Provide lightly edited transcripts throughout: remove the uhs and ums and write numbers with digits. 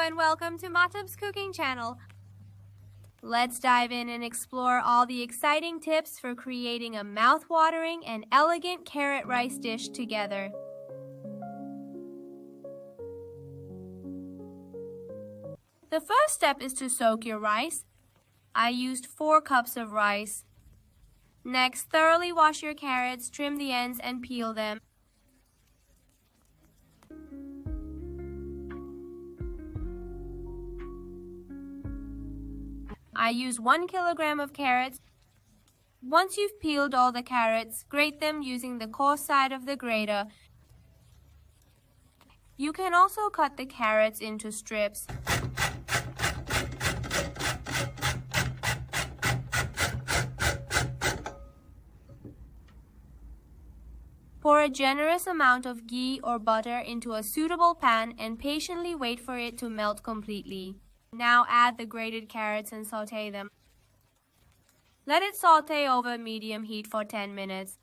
and welcome to Matab's cooking channel. Let's dive in and explore all the exciting tips for creating a mouth-watering and elegant carrot rice dish together. The first step is to soak your rice. I used 4 cups of rice. Next, thoroughly wash your carrots, trim the ends, and peel them. I use 1 kilogram of carrots. Once you've peeled all the carrots, grate them using the coarse side of the grater. You can also cut the carrots into strips. Pour a generous amount of ghee or butter into a suitable pan and patiently wait for it to melt completely. Now add the grated carrots and sauté them. Let it sauté over medium heat for 10 minutes.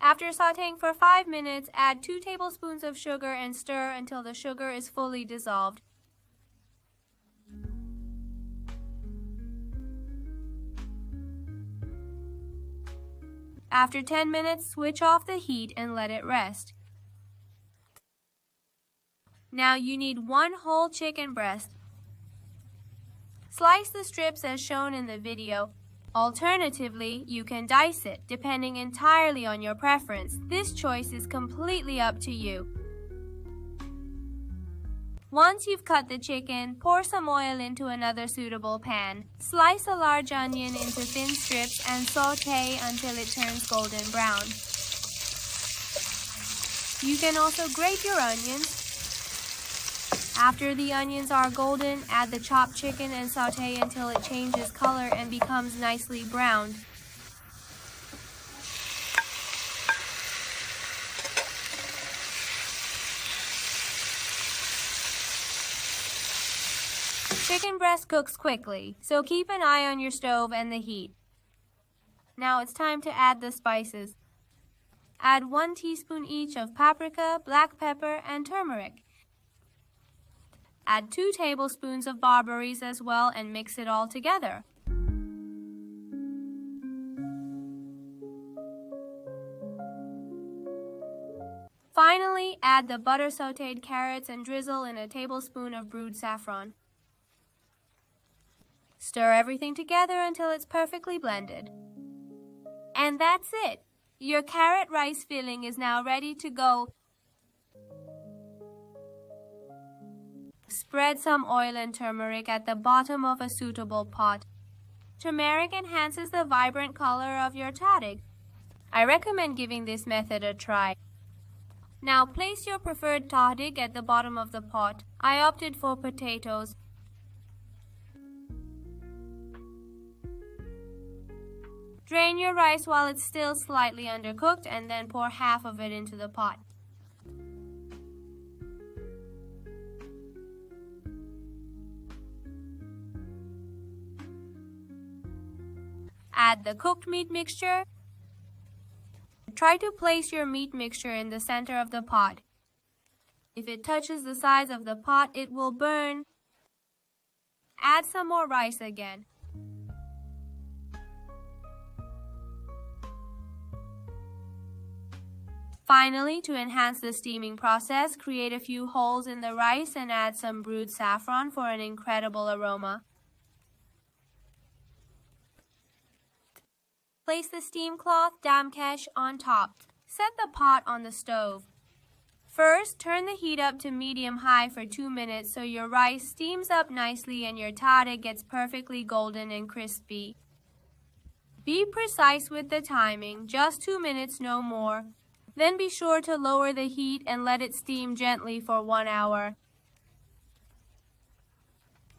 After sautéing for 5 minutes, add 2 tablespoons of sugar and stir until the sugar is fully dissolved. After 10 minutes, switch off the heat and let it rest. Now you need 1 whole chicken breast. Slice the strips as shown in the video. Alternatively, you can dice it, depending entirely on your preference. This choice is completely up to you. Once you've cut the chicken, pour some oil into another suitable pan. Slice a large onion into thin strips and sauté until it turns golden brown. You can also grate your onions. After the onions are golden, add the chopped chicken and sauté until it changes color and becomes nicely browned. Chicken breast cooks quickly, so keep an eye on your stove and the heat. Now it's time to add the spices. Add 1 teaspoon each of paprika, black pepper, and turmeric. Add 2 tablespoons of barberries as well and mix it all together. Finally, add the butter sautéed carrots and drizzle in a tablespoon of brewed saffron. Stir everything together until it's perfectly blended. And that's it! Your carrot rice filling is now ready to go. Spread some oil and turmeric at the bottom of a suitable pot. Turmeric enhances the vibrant color of your tahdig. I recommend giving this method a try. Now place your preferred tahdig at the bottom of the pot. I opted for potatoes. Drain your rice while it's still slightly undercooked and then pour half of it into the pot. Add the cooked meat mixture. Try to place your meat mixture in the center of the pot. If it touches the sides of the pot, it will burn. Add some more rice again. Finally, to enhance the steaming process, create a few holes in the rice and add some brewed saffron for an incredible aroma. Place the steam cloth damkesh on top. Set the pot on the stove. First, turn the heat up to medium-high for 2 minutes so your rice steams up nicely and your tahdig gets perfectly golden and crispy. Be precise with the timing, just 2 minutes, no more. Then be sure to lower the heat and let it steam gently for 1 hour.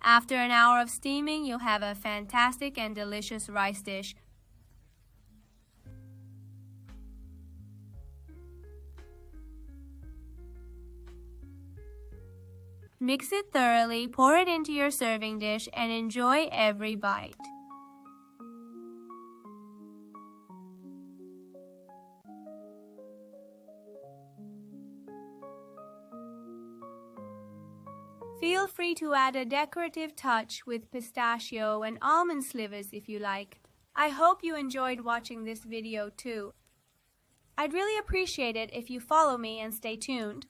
After an hour of steaming, you'll have a fantastic and delicious rice dish. Mix it thoroughly, pour it into your serving dish, and enjoy every bite. Feel free to add a decorative touch with pistachio and almond slivers if you like. I hope you enjoyed watching this video too. I'd really appreciate it if you follow me and stay tuned.